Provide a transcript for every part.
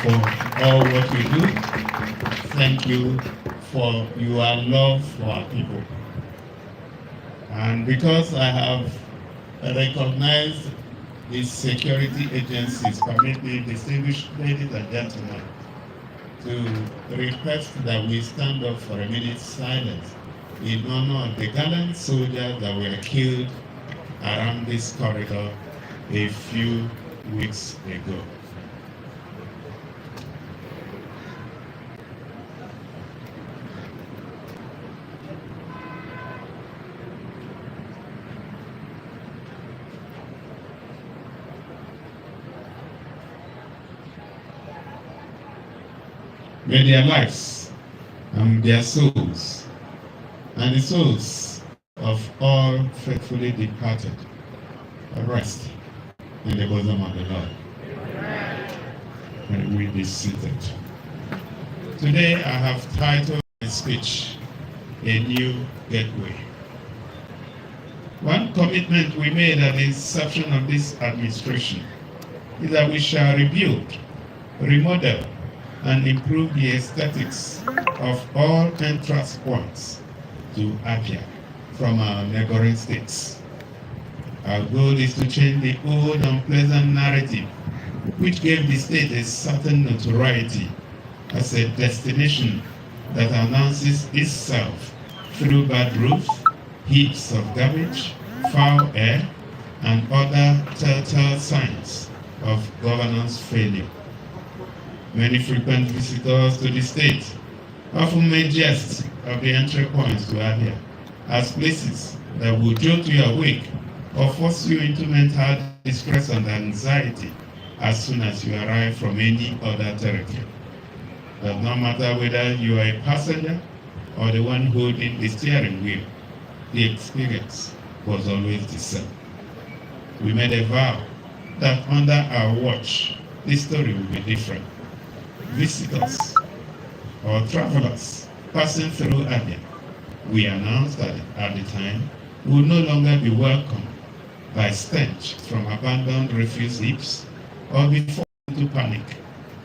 for all what you do. Thank you for your love for our people. And because I have recognized these security agencies, permit me, distinguished ladies and gentlemen, to request that we stand up for a minute's silence in honor of the gallant soldiers that were killed around this corridor a few weeks ago. May their lives and their souls and the souls of all faithfully departed rest in the bosom of the Lord. And we be seated. Today I have titled my speech, A New Gateway. One commitment we made at the inception of this administration is that we shall rebuild, remodel, and improve the aesthetics of all entrance points to Abia from our neighboring states. Our goal is to change the old unpleasant narrative which gave the state a certain notoriety as a destination that announces itself through bad roofs, heaps of garbage, foul air, and other telltale signs of governance failure. Many frequent visitors to the state often make jest of the entry points to Abia as places that will jolt you awake or force you into mental distress and anxiety as soon as you arrive from any other territory. Does not matter whether you are a passenger or the one holding the steering wheel, the experience was always the same. We made a vow that under our watch, this story will be different. Visitors or travelers passing through Abia, we announced that at the time would no longer be welcomed by stench from abandoned refuse heaps or be forced into panic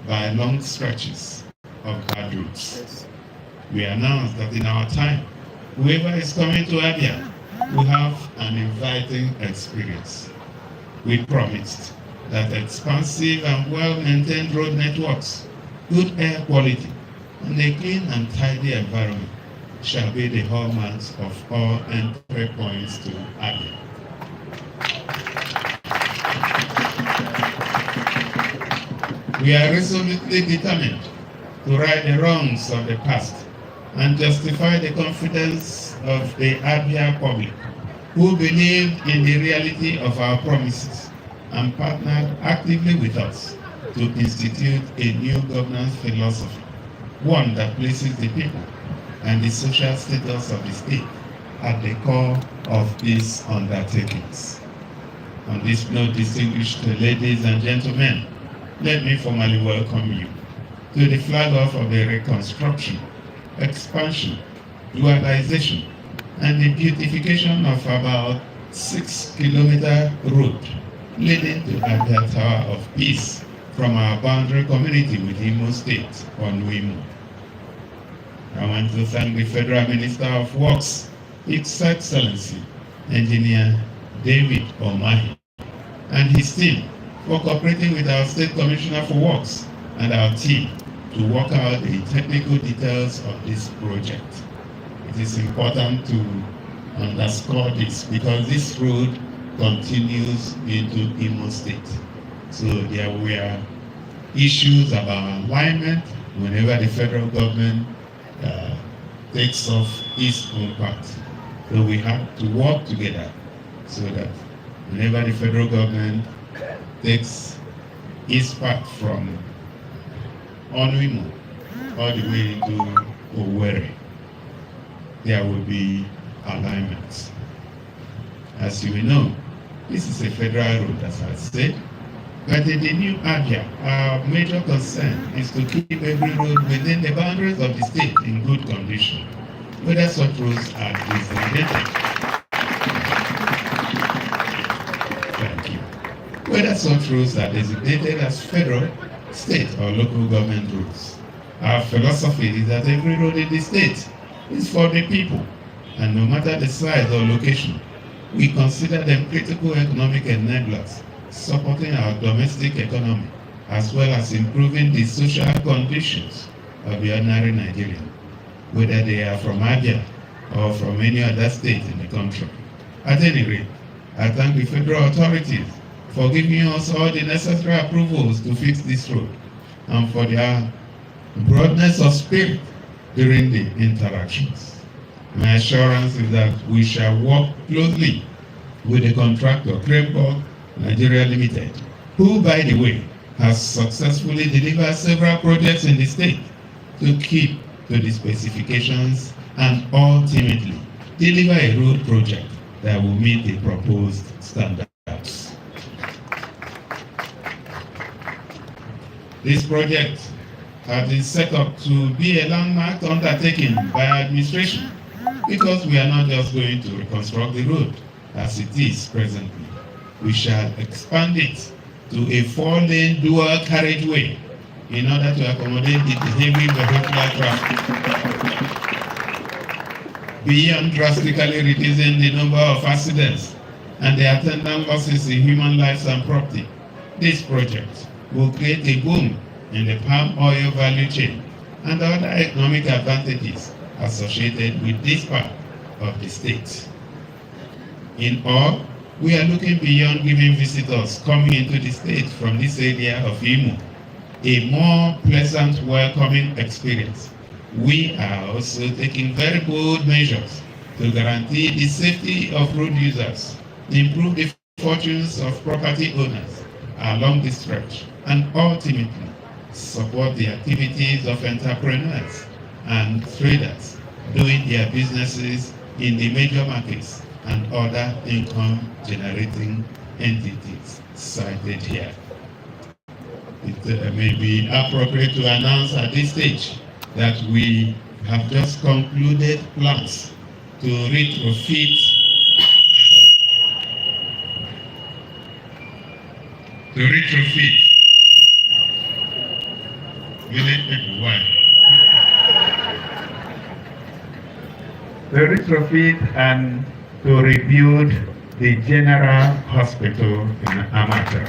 by long stretches of bad roads. We announced that in our time, whoever is coming to Abia will have an inviting experience. We promised that expansive and well-maintained road networks, good air quality, and a clean and tidy environment shall be the hallmarks of all entry points to Abia. We are resolutely determined to right the wrongs of the past and justify the confidence of the Abia public who believed in the reality of our promises and partnered actively with us to institute a new governance philosophy, one that places the people and the social status of the state at the core of these undertakings. On this note, distinguished ladies and gentlemen, let me formally welcome you to the flag off of the reconstruction, expansion, dualization, and the beautification of about 6-kilometer road leading to Abia Tower of Peace from our boundary community with Imo State on Wimo. I want to thank the Federal Minister of Works, His Excellency, Engineer David Omahi, and his team for cooperating with our State Commissioner for Works and our team to work out the technical details of this project. It is important to underscore this because this road continues into Imo State. So there were issues about alignment whenever the federal government takes off its own part. So we have to work together so that whenever the federal government takes its part from Onwimo all the way to Owerri, there will be alignments. As you will know, this is a federal road, as I said, but in the new Abia, our major concern is to keep every road within the boundaries of the state in good condition, whether such roads are designated. Thank you. Whether such roads are designated as federal state or local government roads. Our philosophy is that every road in the state is for the people, and no matter the size or location, we consider them critical economic enablers, supporting our domestic economy, as well as improving the social conditions of the ordinary Nigerian, whether they are from Abia or from any other state in the country. At any rate, I thank the federal authorities for giving us all the necessary approvals to fix this road and for their broadness of spirit during the interactions. My assurance is that we shall work closely with the contractor, Kremborg Nigeria Limited, who, by the way, has successfully delivered several projects in the state to keep to the specifications and ultimately deliver a road project that will meet the proposed standards. This project has been set up to be a landmark undertaking by our administration, because we are not just going to reconstruct the road as it is presently. We shall expand it to a 4-lane dual carriageway in order to accommodate the heavy vehicular traffic, beyond drastically reducing the number of accidents and the attendant losses in human lives and property. This project will create a boom in the palm oil value chain and other economic advantages associated with this part of the state. In all, we are looking beyond giving visitors coming into the state from this area of Imo a more pleasant, welcoming experience. We are also taking very bold measures to guarantee the safety of road users, improve the fortunes of property owners along the stretch, and ultimately support the activities of entrepreneurs and traders doing their businesses in the major markets and other income-generating entities cited here. It may be appropriate to announce at this stage that we have just concluded plans to retrofit village people. Why? To retrofit and to rebuild the General Hospital in Amata.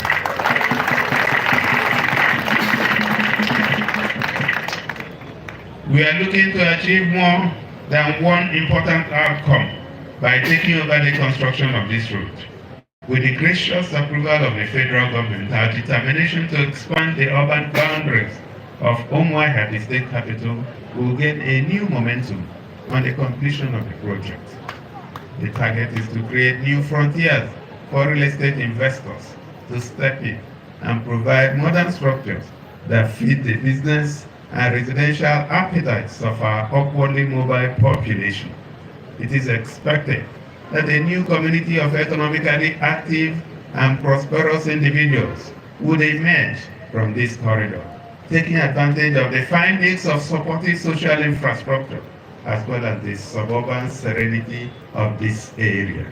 We are looking to achieve more than one important outcome by taking over the construction of this road. With the gracious approval of the federal government, our determination to expand the urban boundaries of Umuahia, the state capital, will gain a new momentum on the completion of the project. The target is to create new frontiers for real estate investors to step in and provide modern structures that fit the business and residential appetites of our upwardly mobile population. It is expected that a new community of economically active and prosperous individuals would emerge from this corridor, taking advantage of the fine mix of supportive social infrastructure as well as the suburban serenity of this area.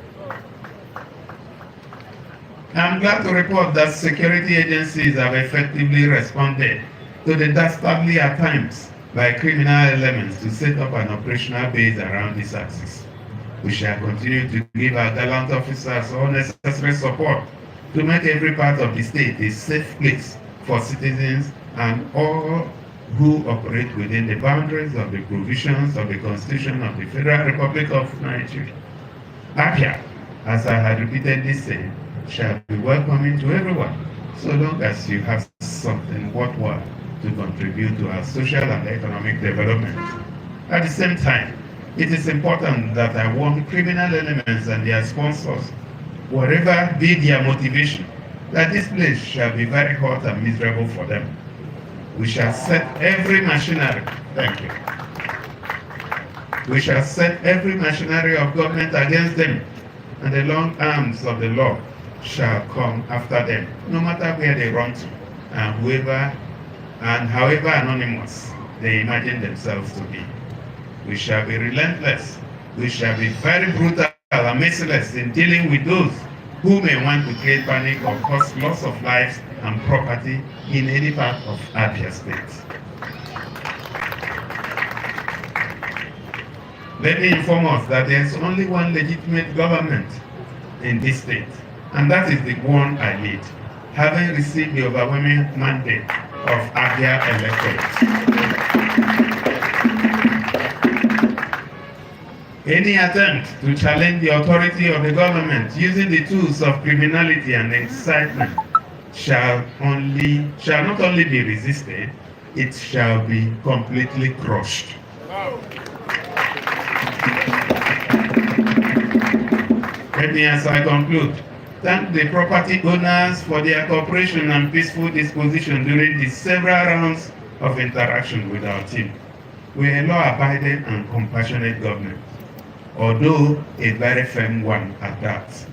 I'm glad to report that security agencies have effectively responded to the dastardly attempts by criminal elements to set up an operational base around this axis. We shall continue to give our gallant officers all necessary support to make every part of the state a safe place for citizens and all who operate within the boundaries of the provisions of the Constitution of the Federal Republic of Nigeria. Abia, as I had repeatedly said, shall be welcoming to everyone, so long as you have something worthwhile to contribute to our social and economic development. At the same time, it is important that I warn criminal elements and their sponsors, whatever be their motivation, that this place shall be very hot and miserable for them. We shall set every machinery, thank you. We shall set every machinery of government against them, and the long arms of the law shall come after them, no matter where they run to, and however anonymous they imagine themselves to be. We shall be relentless. We shall be very brutal and merciless in dealing with those who may want to create panic or cause loss of lives and property in any part of Abia State. Let me inform us that there is only one legitimate government in this state, and that is the one I lead, having received the overwhelming mandate of Abia electorate. Any attempt to challenge the authority of the government using the tools of criminality and incitement shall not only be resisted, it shall be completely crushed. Let me, as I conclude, thank the property owners for their cooperation and peaceful disposition during the several rounds of interaction with our team. We are a law-abiding and compassionate government, although a very firm one at that.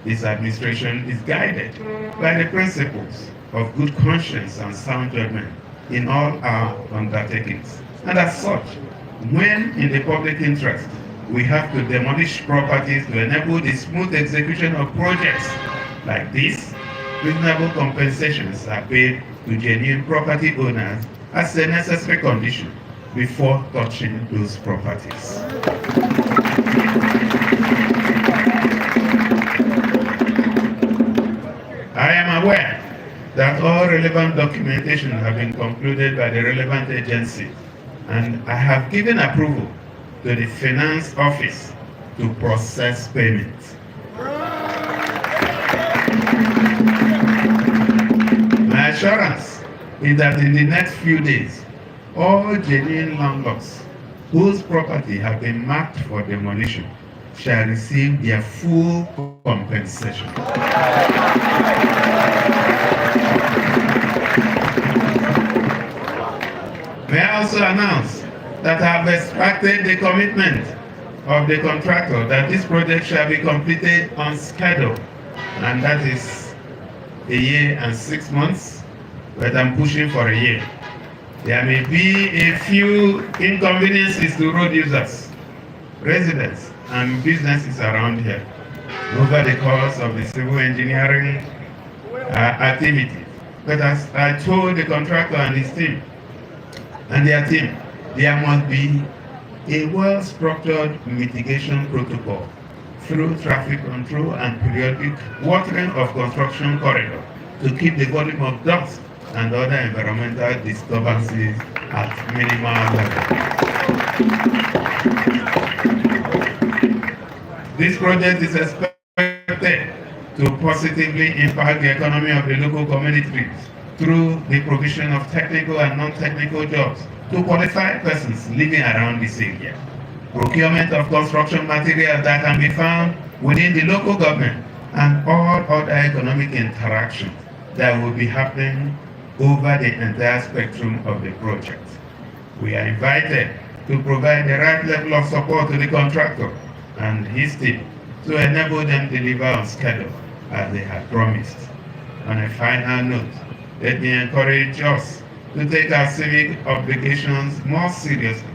This administration is guided by the principles of good conscience and sound judgment in all our undertakings. And as such, when in the public interest, we have to demolish properties to enable the smooth execution of projects like this, reasonable compensations are paid to genuine property owners as a necessary condition before touching those properties. I am aware that all relevant documentation have been concluded by the relevant agency, and I have given approval to the Finance Office to process payments. My assurance is that in the next few days, all genuine landlords whose property have been marked for demolition shall receive their full compensation. May I also announce that I have extracted the commitment of the contractor that this project shall be completed on schedule, and that is 1 year and 6 months, but I'm pushing for 1 year. There may be a few inconveniences to road users, residents, and businesses around here over the course of the civil engineering activity. But as I told the contractor and his team, and their team, there must be a well-structured mitigation protocol through traffic control and periodic watering of construction corridor to keep the volume of dust and other environmental disturbances at minimal level. This project is expected to positively impact the economy of the local communities through the provision of technical and non-technical jobs to qualified persons living around this area, procurement of construction materials that can be found within the local government, and all other economic interactions that will be happening over the entire spectrum of the project. We are invited to provide the right level of support to the contractor and his team to enable them deliver on schedule as they had promised. On a final note, let me encourage us to take our civic obligations more seriously,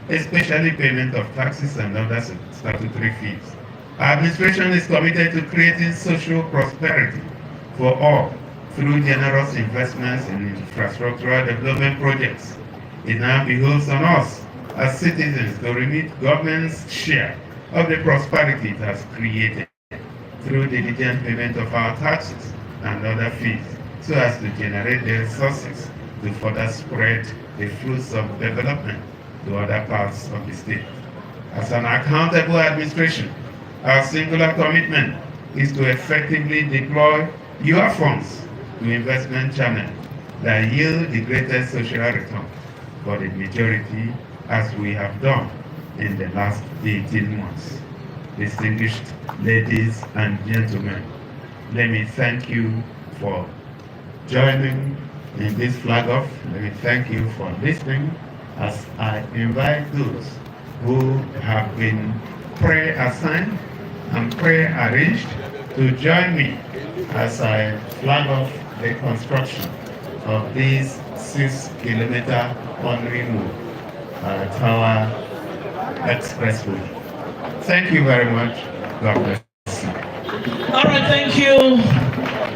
especially payment of taxes and other statutory fees. Our administration is committed to creating social prosperity for all through generous investments in infrastructural development projects. It now behoves on us as citizens to remit government's share of the prosperity it has created through diligent payment of our taxes and other fees, so as to generate the resources to further spread the fruits of development to other parts of the state. As an accountable administration, our singular commitment is to effectively deploy your funds to investment channels that yield the greatest social return for the majority, as we have done in the last 18 months. Distinguished ladies and gentlemen, let me thank you for joining in this flag off. Let me thank you for listening as I invite those who have been pre-assigned and pre-arranged to join me as I flag off the construction of this 6-kilometer on-remove tower expressway. Thank you very much. God bless you. All right, thank you.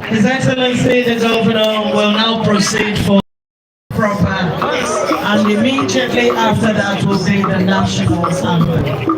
His Excellency the Governor will now proceed for proper, and immediately after that will be the national anthem.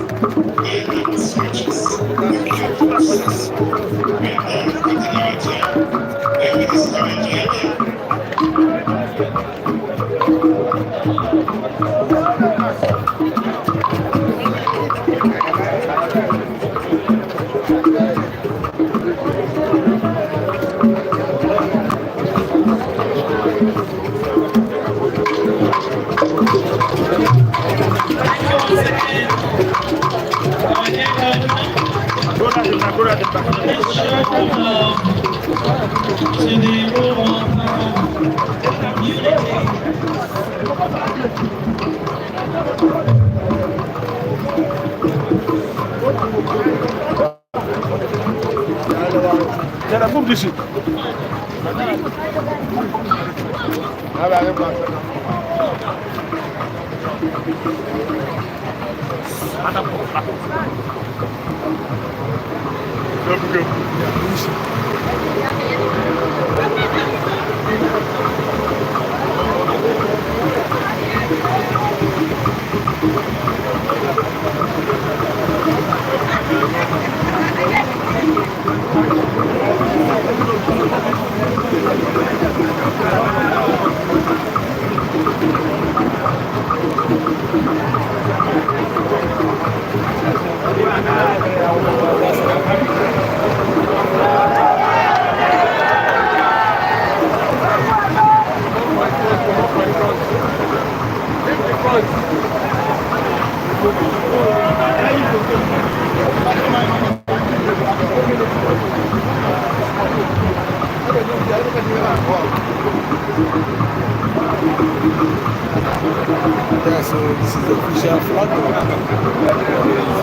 Yeah, so this is the official flag of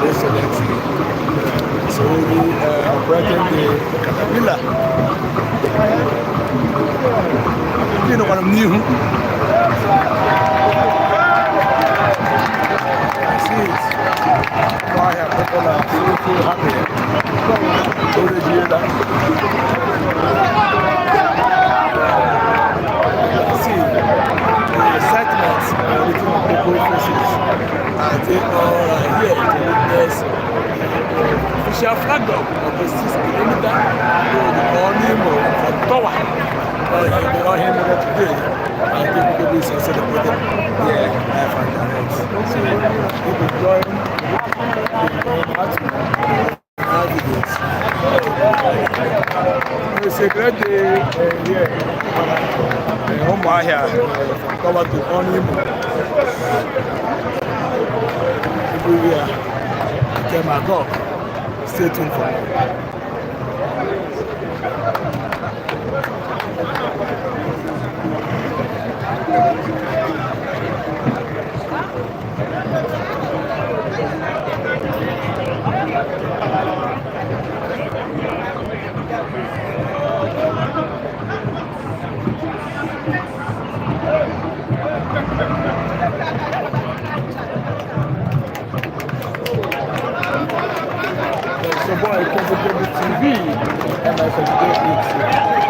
His Excellency. So we operating the caterpillar. You know what I'm new. I see it. Why have people are so happy? So they hear that. See the excitement written on people's faces as they all are here to witness the official flag of the 6 kilometer road morning from Tower. They all here today, and kepukepu is celebrated here live and direct. So people join it's a great day here in Umuahia from Tower to Onimo. Everywhere, Temagog. Stay tuned for more. Boy, kepukepu TV, and I said today it's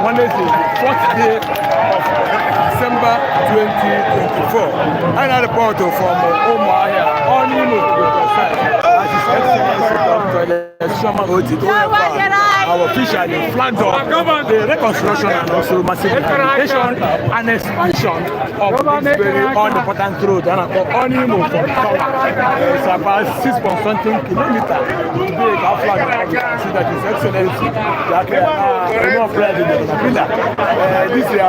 Wednesday, the 4th day of December 2024. And I report from Umuahia, Onimo to be precise, as His Excellency Dr. our official flagged up the reconstruction and also massive implementation and expansion of this very important road. And Onimo from Tower, it's about 6.something kilometers. Today, our flag see that His Excellency, this is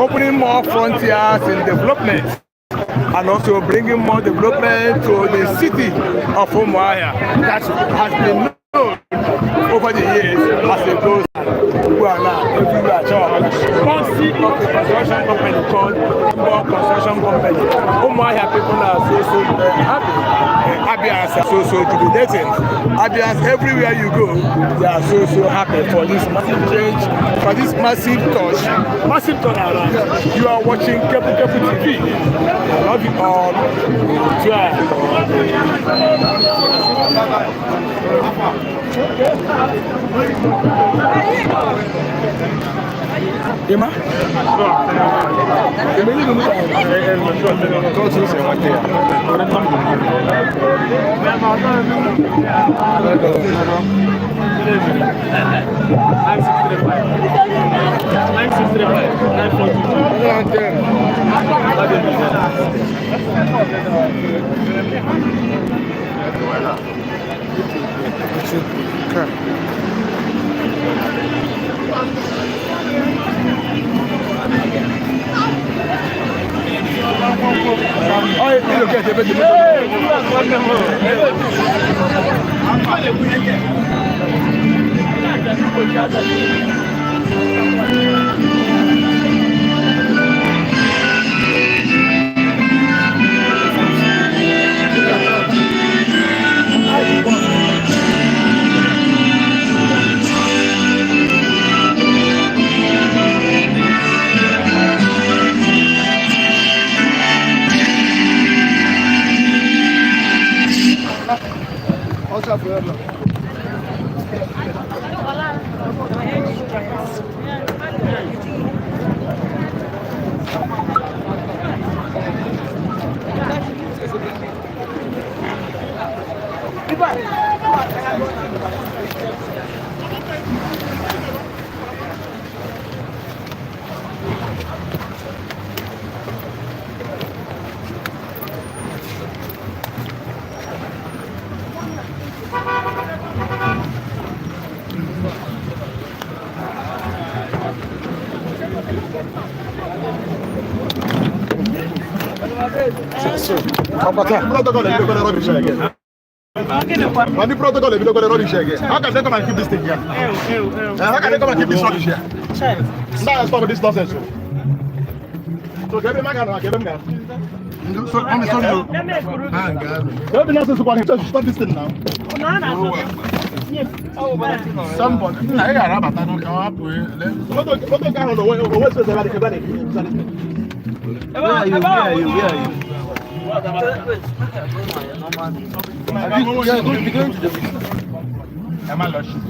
opening more frontiers in development and also bringing more development to the city of Umuahia that has been known over the years as a goes everywhere. Policy of the construction company called Construction Company. Umuahia people are so happy. Abians are so jubilating. Abians everywhere you go, they are so happy for this massive change, for this massive touch, massive turnaround. You are watching kepukepu TV. love you all. Emma? When the protocol is going to rubbish again, how can they come and keep this thing here? How can they come and keep this rubbish here? Stop this nonsense. So give him a gun, give him a gun. So I'm sorry. Don't be nonsense about him. Just stop this thing now. Somebody. I got a rabbit. I don't know. What the guy on the way? What's the rabbit? Where are you? I'm not sure.